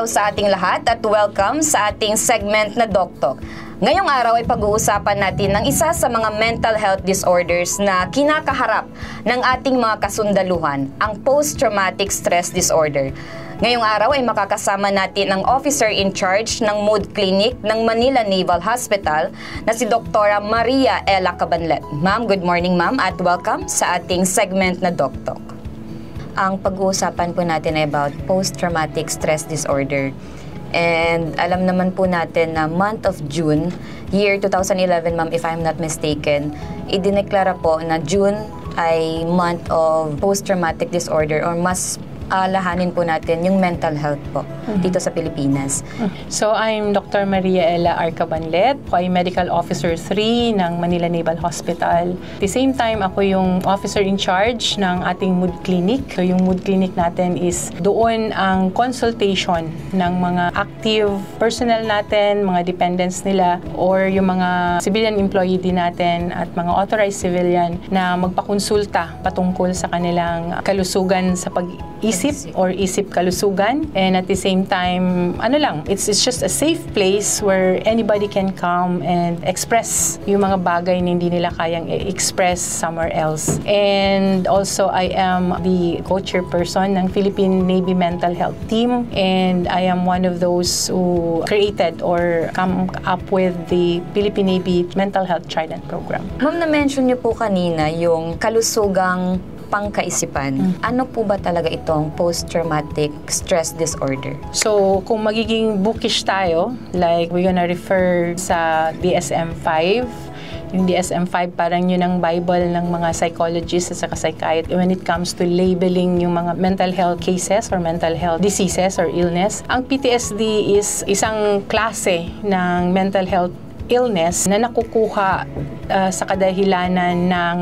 araw sa ating lahat at welcome sa ating segment na Doktok. Ngayong araw ay pag-uusapan natin ng isa sa mga mental health disorders na kinakaharap ng ating mga kasundaluhan, ang post-traumatic stress disorder. Ngayong araw ay makakasama natin ang officer in charge ng Mood Clinic ng Manila Naval Hospital na si Dr. Maria Ella Cabanlet. Ma'am, good morning ma'am at welcome sa ating segment na Doktok. Ang pag-uusapan po natin ay about post-traumatic stress disorder. And alam naman po natin na month of June, year 2011 ma'am, if I'm not mistaken, idineklara po na June ay month of post-traumatic disorder or mas lahanin po natin yung mental health po dito sa Pilipinas. So, I'm Dr. Maria Ella R. Cabanlet. Ako ay Medical Officer 3 ng Manila Naval Hospital. At the same time, ako yung officer in charge ng ating Mood Clinic. So, yung Mood Clinic natin is doon ang consultation ng mga active personnel natin, mga dependents nila, or yung mga civilian employee din natin at mga authorized civilian na magpakonsulta patungkol sa kanilang kalusugan sa pag-isip or isip kalusugan. And at the same time, it's just a safe place where anybody can come and express yung mga bagay na hindi nila kayang express somewhere else. And also, I am the co-chairperson ng Philippine Navy Mental Health Team, and I am one of those who created or come up with the Philippine Navy Mental Health Trident Program. Ma'am, na-mention niyo po kanina yung kalusugang pangkaisipan. Ano po ba talaga itong post-traumatic stress disorder? So, kung magiging bookish tayo, like we're gonna refer sa DSM-5, yung DSM-5 parang yun ang Bible ng mga psychologists at saka psychiatrists when it comes to labeling yung mga mental health cases or mental health diseases or illness. Ang PTSD is isang klase ng mental health illness na nakukuha sa kadahilanan ng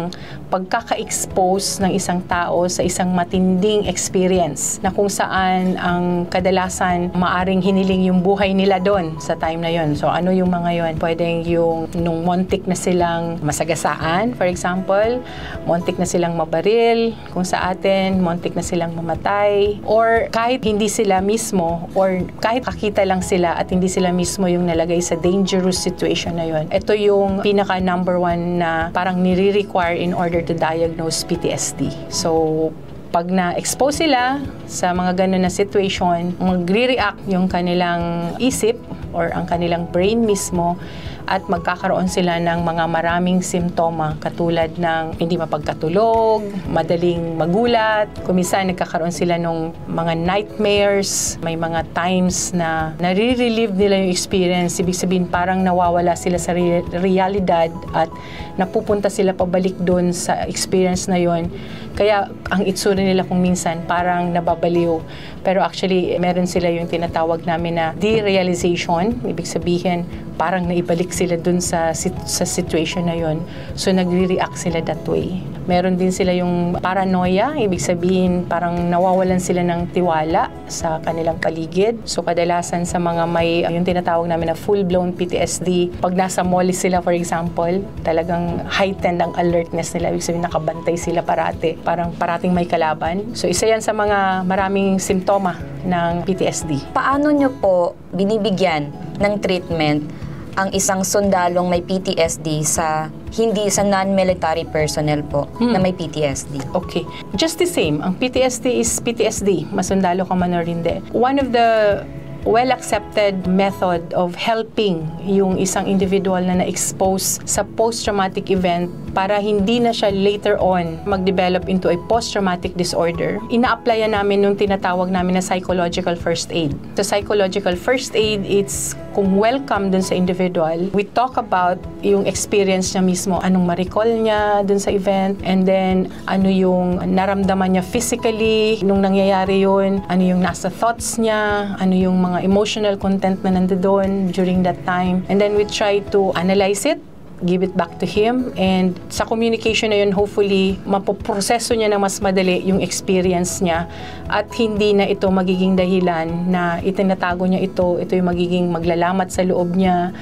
pagkaka-expose ng isang tao sa isang matinding experience na kung saan ang kadalasan maaring hiniling yung buhay nila doon sa time na yon. So ano yung mga yon? Pwedeng yung nung montik na silang masagasaan, for example, montik na silang mabaril, kung sa atin, montik na silang mamatay, or kahit hindi sila mismo, or kahit kakita lang sila at hindi sila mismo yung nalagay sa dangerous situation na yon. Ito yung pinaka number one na parang nire-require in order to diagnose PTSD. So, pag na-expose sila sa mga ganun na situation, magre-react yung kanilang isip or ang kanilang brain mismo at magkakaroon sila ng mga maraming simptoma katulad ng hindi mapagkatulog, madaling magulat, kuminsan nagkakaroon sila ng mga nightmares, may mga times na nare-relive nila yung experience, ibig sabihin parang nawawala sila sa realidad at napupunta sila pabalik doon sa experience na yon. Kaya ang itsura nila kung minsan parang nababaliw. Pero actually, meron sila yung tinatawag namin na derealization. Ibig sabihin, parang naibalik sila dun sa situation na yon. So, nagre-react sila that way. Meron din sila yung paranoia. Ibig sabihin, parang nawawalan sila ng tiwala sa kanilang paligid. So, kadalasan sa mga may yung tinatawag namin na full-blown PTSD, pag nasa mall sila, for example, talagang heightened ang alertness nila. Ibig sabihin, nakabantay sila parati. Parang parating may kalaban. So, isa yan sa mga maraming simptoma ng PTSD. Paano nyo po binibigyan ng treatment ang isang sundalong may PTSD sa hindi sa non-military personnel po na may PTSD? Okay. Just the same. Ang PTSD is PTSD. Masundalo ka man or hindi. One of the well-accepted method of helping yung isang individual na na-expose sa post-traumatic event para hindi na siya later on mag-develop into a post-traumatic disorder, ina-applyan namin nung tinatawag namin na psychological first aid. So, psychological first aid, it's kung welcome dun sa individual, we talk about yung experience niya mismo, anong ma-recall niya dun sa event, and then ano yung naramdaman niya physically nung nangyayari yun, ano yung nasa thoughts niya, ano yung mga emotional content na nandoon during that time. And then we try to analyze it, give it back to him, and sa communication na yun, hopefully, mapoproseso niya na mas madali yung experience niya at hindi na ito magiging dahilan na itinatago niya ito yung magiging maglalamat sa loob niya,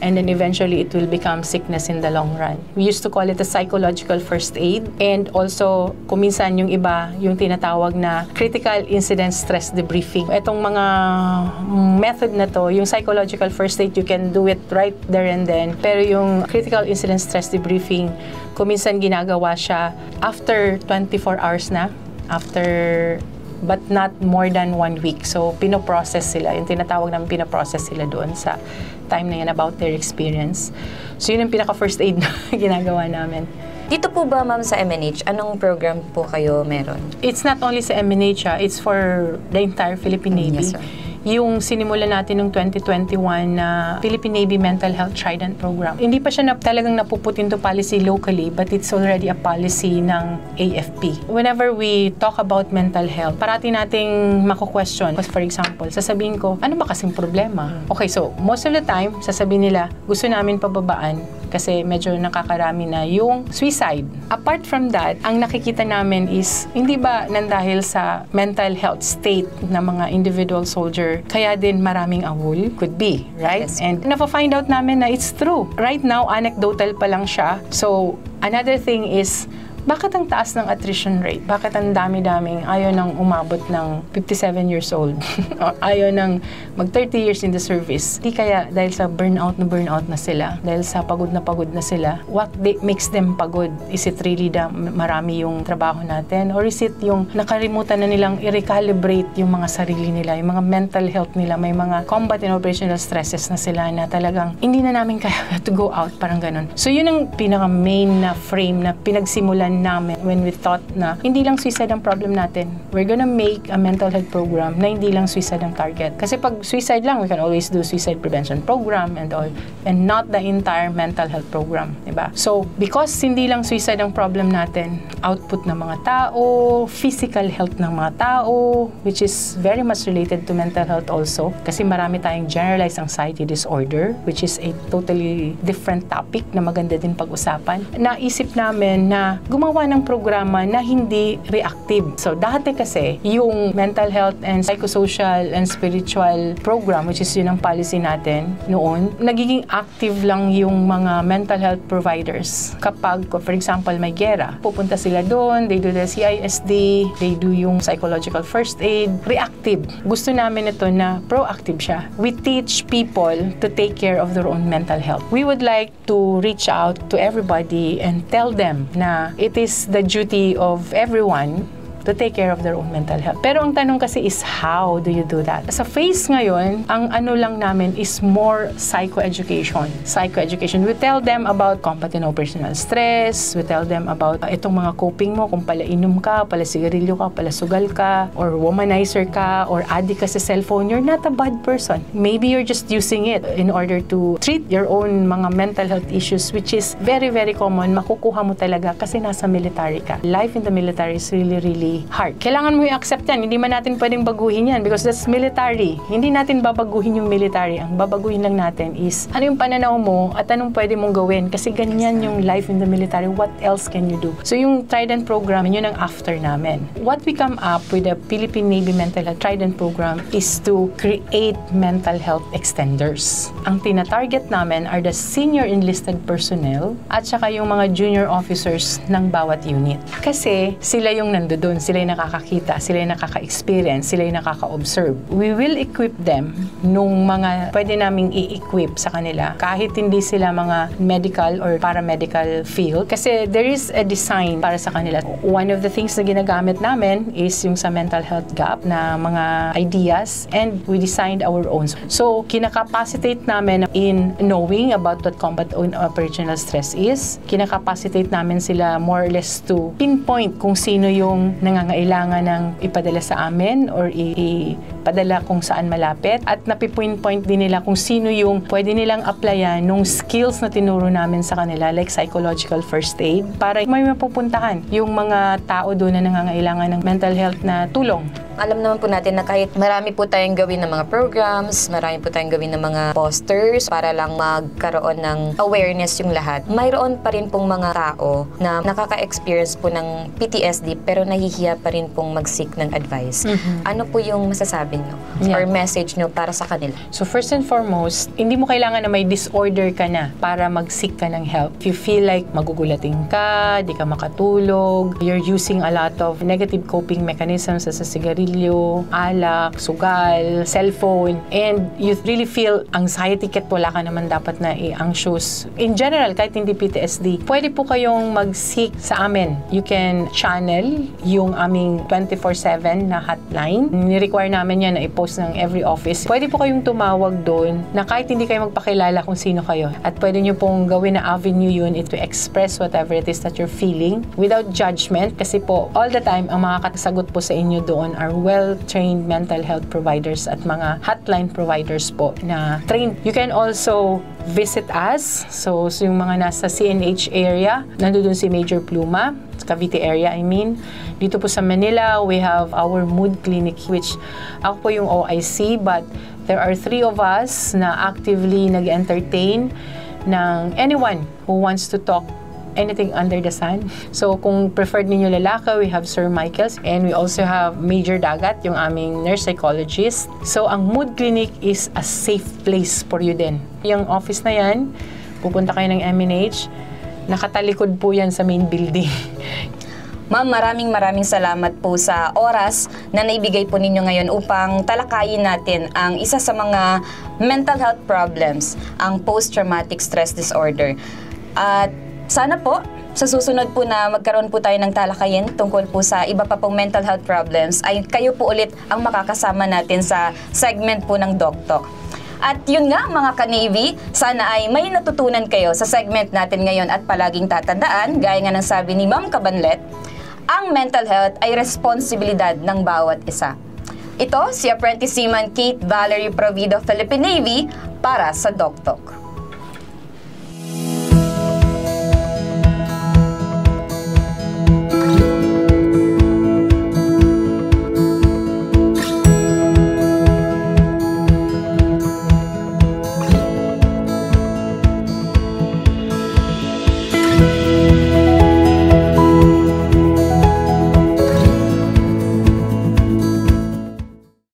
and then eventually it will become sickness in the long run. We used to call it a psychological first aid, and also kuminsan yung iba yung tinatawag na critical incident stress debriefing. Itong mga method na to, yung psychological first aid, you can do it right there and then, pero yung critical incident stress debriefing, kuminsan ginagawa siya after 24 hours na, but not more than 1 week. So, pinoprocess sila. Yung tinatawag namin pinoprocess sila doon sa time na yan about their experience. So, yun yung pinaka-first aid na ginagawa namin. Dito po ba, ma'am, sa MNH, anong program po kayo meron? It's not only sa MNH, it's for the entire Philippine Navy. Yes, sir. Yung sinimula natin noong 2021 na Philippine Navy Mental Health Trident Program. Hindi pa siya talagang napuput into policy locally, but it's already a policy ng AFP. Whenever we talk about mental health, parati nating mako-question. For example, sasabihin ko, ano ba kasing problema? Okay, so most of the time, sasabihin nila, gusto namin pababaan kasi medyo nakakarami na yung suicide. Apart from that, ang nakikita namin is, hindi ba nandahil sa mental health state ng mga individual soldier, kaya din maraming awol? Could be, right? Yes. And nafa-find out namin na it's true. Right now, anecdotal pa lang siya. So, another thing is, bakit ang taas ng attrition rate? Bakit ang dami-daming ayaw nang umabot ng 57 years old? Ayaw nang mag-30 years in the service? Di kaya dahil sa burnout na sila? Dahil sa pagod na sila? What makes them pagod? Is it really marami yung trabaho natin? Or is it yung nakalimutan na nilang i-recalibrate yung mga sarili nila, yung mga mental health nila, may mga combat and operational stresses na sila na talagang hindi na namin kaya to go out, parang ganun. So yun ang pinaka-main na frame na pinagsimulan namin when we thought na hindi lang suicide ang problem natin. We're gonna make a mental health program na hindi lang suicide ang target. Kasi pag suicide lang, we can always do suicide prevention program and all, and not the entire mental health program, diba? So, because hindi lang suicide ang problem natin, output ng mga tao, physical health ng mga tao, which is very much related to mental health also, kasi marami tayong generalized anxiety disorder, which is a totally different topic na maganda din pag-usapan. Naisip namin na gumawa ng programa na hindi reactive. So, dati kasi, yung mental health and psychosocial and spiritual program, which is yun ang policy natin noon, nagiging active lang yung mga mental health providers. Kapag, for example, may gera, pupunta sila doon, they do the CISD, they do yung psychological first aid, reactive. Gusto namin ito na proactive siya. We teach people to take care of their own mental health. We would like to reach out to everybody and tell them na it is the duty of everyone to take care of their own mental health. Pero ang tanong kasi is, how do you do that? Sa phase ngayon, ang ano lang namin is more psychoeducation. Psychoeducation. We tell them about combat and operational stress. We tell them about itong mga coping mo, kung pala inom ka, pala sigarilyo ka, pala sugal ka, or womanizer ka, or addict ka sa cellphone, you're not a bad person. Maybe you're just using it in order to treat your own mga mental health issues, which is very, very common. Makukuha mo talaga kasi nasa military ka. Life in the military is really, really hard. Kailangan mo i-accept yan. Hindi man natin pwedeng baguhin yan because that's military. Hindi natin babaguhin yung military. Ang babaguhin lang natin is ano yung pananaw mo at anong pwede mong gawin kasi ganyan yung life in the military. What else can you do? So yung Trident program, yun ang after namin. What we come up with the Philippine Navy Mental Health Trident program is to create mental health extenders. Ang tina-target namin are the senior enlisted personnel at saka yung mga junior officers ng bawat unit. Kasi sila yung nandoon, sila yung nakakakita, sila yung nakaka-experience, sila yung nakaka-observe. We will equip them nung mga pwede naming i-equip sa kanila kahit hindi sila mga medical or paramedical field kasi there is a design para sa kanila. One of the things na ginagamit namin is yung sa mental health gap na mga ideas and we designed our own. So, kinakapacitate namin in knowing about what combat and operational stress is. Kinakapacitate namin sila more or less to pinpoint kung sino yung nangangailangan ng ipadala sa amin or ipadala kung saan malapit at napipinpoint din nila kung sino yung pwede nilang applyan nung skills na tinuro namin sa kanila like psychological first aid para may mapupuntahan yung mga tao doon na nangangailangan ng mental health na tulong. Alam naman po natin na kahit marami po tayong gawin ng mga programs, marami po tayong gawin ng mga posters para lang magkaroon ng awareness yung lahat, mayroon pa rin pong mga tao na nakaka-experience po ng PTSD pero nahihiya pa rin pong mag-seek ng advice. Ano po yung masasabi nyo or message nyo para sa kanila? So first and foremost, hindi mo kailangan na may disorder ka na para mag-seek ka ng help. If you feel like magugulating ka, di ka makatulog, you're using a lot of negative coping mechanisms sa sigarilyo, alak, sugal, cellphone, and you really feel anxiety kahit wala ka naman dapat na i-anxious. In general, kahit hindi PTSD, pwede po kayong mag-seek sa amin. You can channel yung aming 24/7 na hotline. Ni-require namin yan na i-post ng every office. Pwede po kayong tumawag doon na kahit hindi kayo magpakilala kung sino kayo. At pwede nyo pong gawin na avenue yun to express whatever it is that you're feeling without judgment, kasi po all the time ang mga kasagot po sa inyo doon are well-trained mental health providers at mga hotline providers po na trained. You can also visit us. So yung mga nasa CNH area, nandoon si Major Pluma, Cavite area, I mean. Dito po sa Manila, we have our mood clinic, which ako po yung OIC, but there are 3 of us na actively nag-entertain ng anyone who wants to talk anything under the sun. So kung preferred ninyo lalaki, we have Sir Michaels, and we also have Major Dagat, yung aming nurse psychologist. So ang mood clinic is a safe place for you din. Yung office na yan, pupunta kayo ng MNH, nakatalikod po yan sa main building. Ma'am, maraming salamat po sa oras na naibigay po ninyo ngayon upang talakayin natin ang isa sa mga mental health problems, ang post-traumatic stress disorder. At sana po, sa susunod po na magkaroon po tayo ng talakayin tungkol po sa iba pa pong mental health problems, ay kayo po ulit ang makakasama natin sa segment po ng DocTalk. At yun nga mga ka-Navy, sana ay may natutunan kayo sa segment natin ngayon at palaging tatandaan, gaya nga ng sabi ni Ma'am Cabanlet, ang mental health ay responsibilidad ng bawat isa. Ito si Apprentice Seaman Kate Valerie Provido, Philippine Navy, para sa DocTalk.